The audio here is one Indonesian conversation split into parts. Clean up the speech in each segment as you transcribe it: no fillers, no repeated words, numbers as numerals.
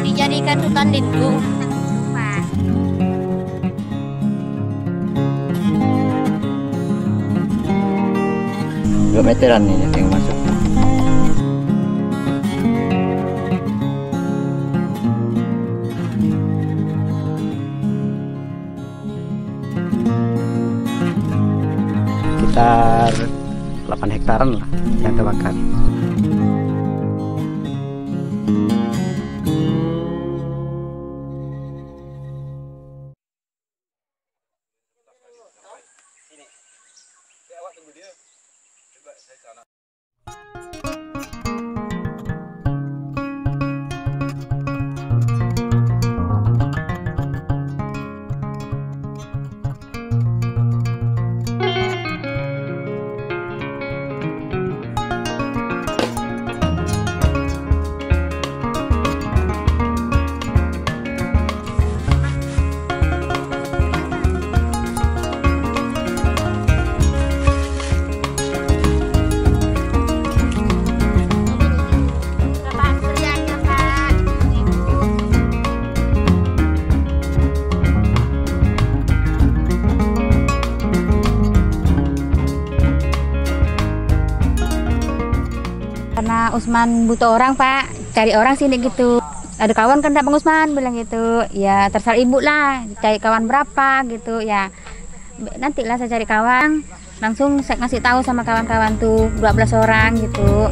Dijadikan hutan lindung. Dua meteran nih yang masuk. Sekitar 8 hektaran lah yang terbakar. Karena Usman butuh orang, Pak, cari orang sini gitu. Ada kawan kan, Bang Usman bilang gitu, ya terserah ibu lah, cari kawan berapa gitu ya. Nantilah saya cari kawan, langsung saya ngasih tahu sama kawan-kawan tuh 12 orang gitu.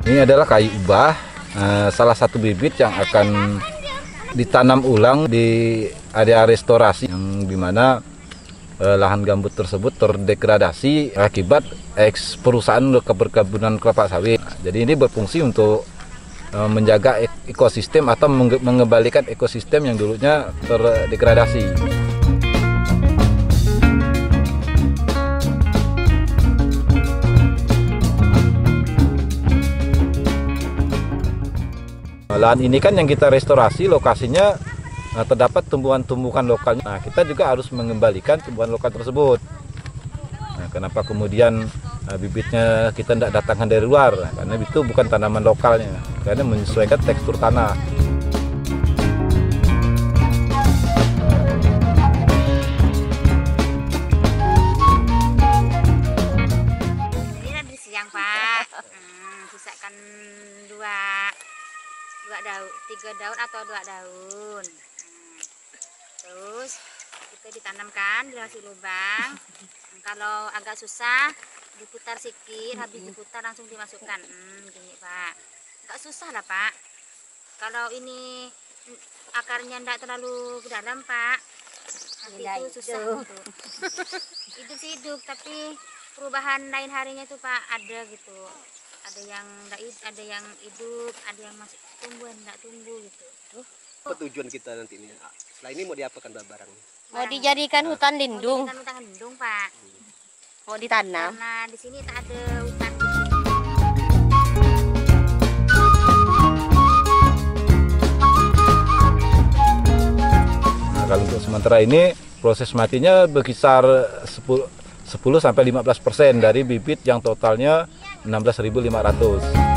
Ini adalah kayu ubah. Salah satu bibit yang akan ditanam ulang di area restorasi yang dimana lahan gambut tersebut terdegradasi akibat perusahaan perkebunan kelapa sawit. Jadi ini berfungsi untuk menjaga ekosistem atau mengembalikan ekosistem yang dulunya terdegradasi. Lahan ini kan yang kita restorasi, lokasinya terdapat tumbuhan-tumbuhan lokal. Nah, kita juga harus mengembalikan tumbuhan lokal tersebut. Nah, kenapa kemudian bibitnya kita tidak datangkan dari luar? Nah, karena itu bukan tanaman lokalnya, karena menyesuaikan tekstur tanah. Ini dari siang, Pak. Sisakan 3 daun atau 2 daun. Terus kita ditanamkan, dikasih lubang. Kalau agak susah diputar sedikit, habis diputar langsung dimasukkan. Gini, Pak. Agak susah lah, Pak. Kalau ini akarnya tidak terlalu ke dalam, Pak, nanti itu susah gitu. Hidup sih hidup, tapi perubahan lain harinya itu, Pak, ada gitu. Ada yang hidup, ada yang masih tumbuh, tidak tumbuh gitu. Apa tujuan kita nanti ini? Setelah ini mau diapakan barang? Mau dijadikan hutan lindung. Hutan lindung, Pak. Mau ditanam. Karena di sini tak ada hutan. Nah, kalau untuk sementara ini proses matinya berkisar 10-15% dari bibit yang totalnya 16.500.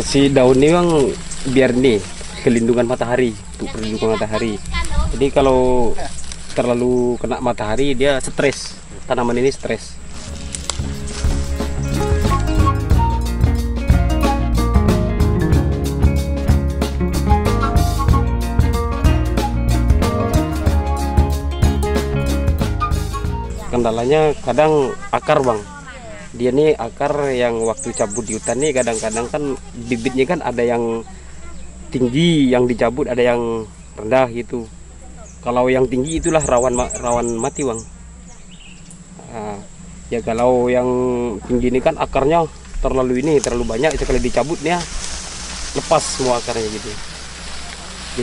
Si daun ini bang biar nih kelindungan matahari, untuk perlindungan matahari. Jadi kalau terlalu kena matahari dia stres, tanaman ini stres. kendalanya kadang akar bang. Dia nih akar yang waktu cabut di hutan nih kadang-kadang kan bibitnya kan ada yang tinggi yang dicabut, ada yang rendah gitu. Kalau yang tinggi itulah rawan mati bang. Nah, ya kalau yang tinggi ini kan akarnya terlalu banyak, sekali dicabut nih lepas semua akarnya gitu.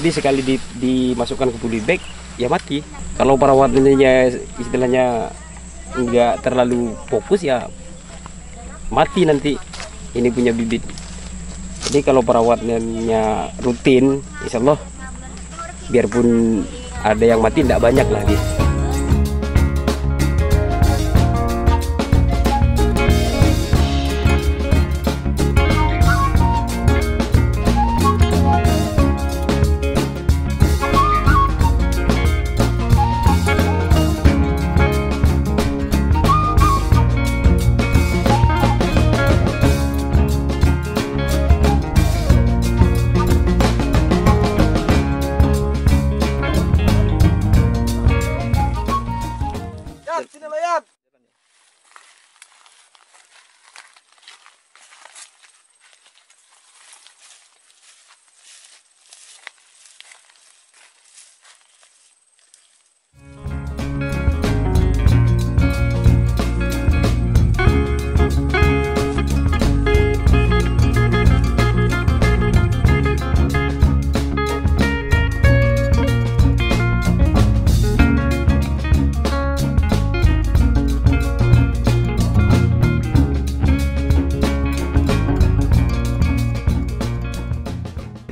Jadi sekali dimasukkan ke polybag ya mati. Kalau perawatannya istilahnya nggak terlalu fokus ya mati nanti ini punya bibit. Jadi kalau perawatannya rutin, insya Allah biarpun ada yang mati tidak banyak lah gitu.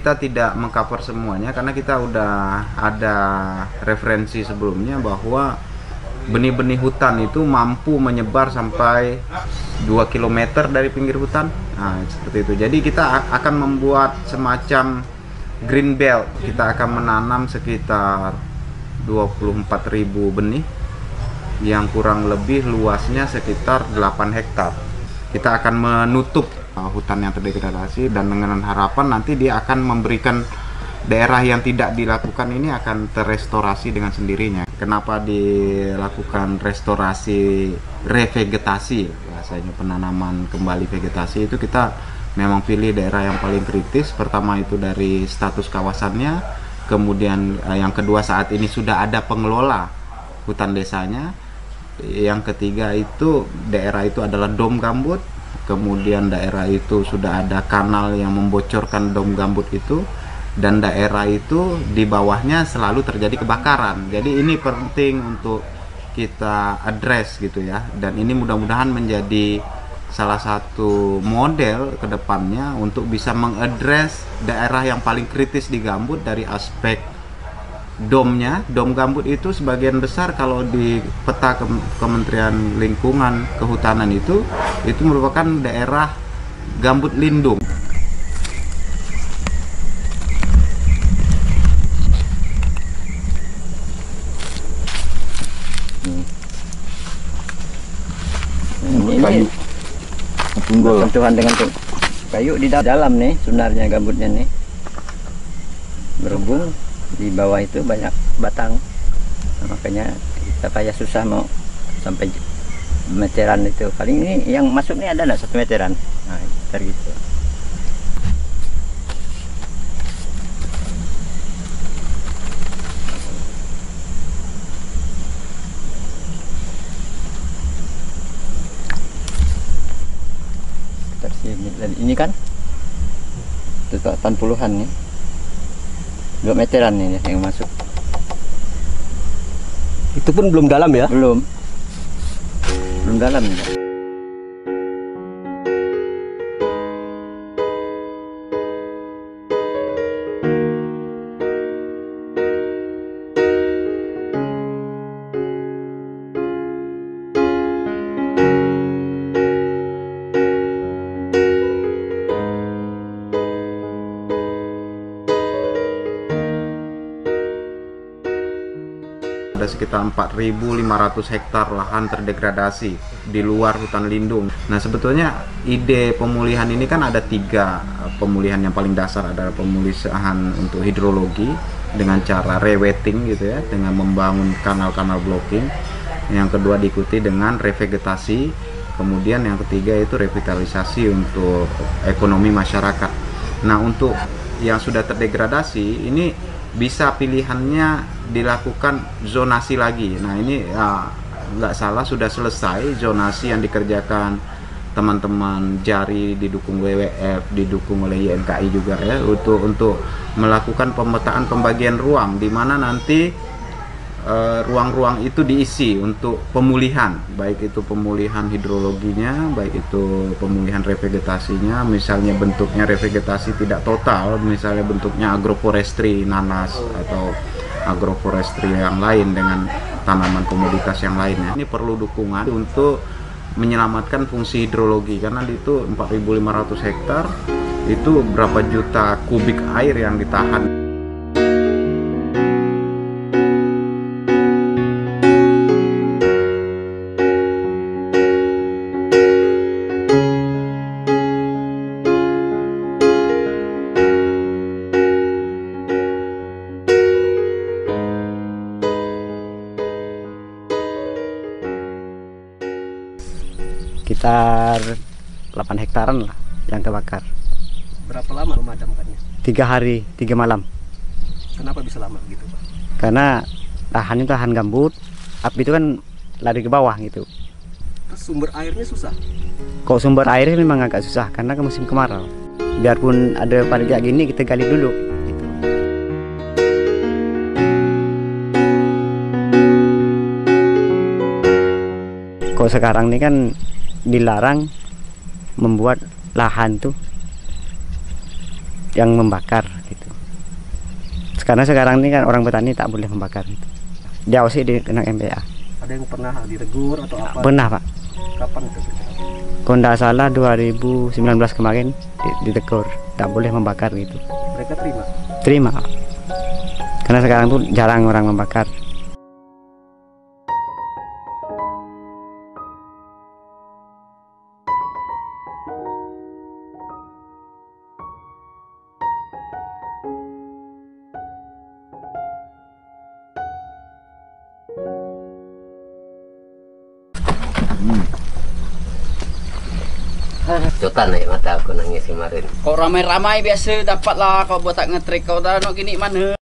Kita tidak mengcover semuanya karena kita udah ada referensi sebelumnya bahwa benih-benih hutan itu mampu menyebar sampai 2 km dari pinggir hutan. Nah, seperti itu. Jadi kita akan membuat semacam green belt. Kita akan menanam sekitar 24.000 benih yang kurang lebih luasnya sekitar 8 hektar. Kita akan menutup hutan yang terdegradasi dan dengan harapan nanti dia akan memberikan daerah yang tidak dilakukan ini akan terestorasi dengan sendirinya. Kenapa dilakukan restorasi revegetasi, bahasanya penanaman kembali vegetasi, itu kita memang pilih daerah yang paling kritis. Pertama itu dari status kawasannya, kemudian yang kedua saat ini sudah ada pengelola hutan desanya, yang ketiga itu daerah itu adalah dom gambut. Kemudian daerah itu sudah ada kanal yang membocorkan dom gambut itu, dan daerah itu di bawahnya selalu terjadi kebakaran. Jadi ini penting untuk kita address gitu ya, dan ini mudah-mudahan menjadi salah satu model ke depannya untuk bisa mengadres daerah yang paling kritis di gambut dari aspek domnya. Dom gambut itu sebagian besar kalau di peta Kementerian Lingkungan Kehutanan itu merupakan daerah gambut lindung. Ini sentuhan dengan kayu di dalam nih sebenarnya gambutnya nih berhubung di bawah itu banyak batang. Nah, makanya kita kayak susah mau sampai meteran itu. Paling ini yang masuk nih ada nggak 1 meteran. Nah sekitar gitu. Sekitar sini. Dan ini kan tutupan puluhan nih. 2 meteran ini yang masuk. Itu pun belum dalam ya? Belum dalam ya. Ada sekitar 4.500 hektar lahan terdegradasi di luar hutan lindung. Nah sebetulnya ide pemulihan ini kan ada 3 pemulihan yang paling dasar. Ada pemulihan untuk hidrologi dengan cara rewetting gitu ya, dengan membangun kanal-kanal blocking. yang kedua diikuti dengan revegetasi, kemudian yang ketiga itu revitalisasi untuk ekonomi masyarakat. Nah, untuk yang sudah terdegradasi ini bisa pilihannya dilakukan zonasi lagi. Nah, ini nggak salah sudah selesai zonasi yang dikerjakan teman-teman Jari, didukung WWF, didukung oleh YNKI juga ya, untuk melakukan pemetaan pembagian ruang di mana nanti ruang-ruang itu diisi untuk pemulihan, baik itu pemulihan hidrologinya, baik itu pemulihan revegetasinya. Misalnya bentuknya revegetasi tidak total, misalnya bentuknya agroforestry nanas atau agroforestry yang lain dengan tanaman komoditas yang lainnya. Ini perlu dukungan untuk menyelamatkan fungsi hidrologi, karena itu 4.500 hektar itu berapa juta kubik air yang ditahan. Sekitar 8 hektaran lah yang kebakar. Berapa lama memadamkannya? 3 hari 3 malam. Kenapa bisa lama gitu, Pak? Karena lahan itu lahan gambut, api itu kan lari ke bawah gitu. Terus sumber airnya susah? Kok sumber airnya memang agak susah karena ke musim kemarau. Biarpun ada pada kayak gini kita gali dulu gitu. Kok sekarang ini kan dilarang membuat lahan tuh yang membakar gitu. Karena sekarang ini kan orang petani tak boleh membakar gitu. Diawasi di kena MPA. Ada yang pernah ditegur atau apa? Pernah, Pak. Kapan itu? Kalau tidak salah 2019 kemarin ditegur, tak boleh membakar gitu. Mereka terima? Terima. Karena sekarang tuh jarang orang membakar. Jotan mata aku nangis kemarin. Kok ramai-ramai biasa dapatlah kau buat tak ngetrik kau dah nak gini mana.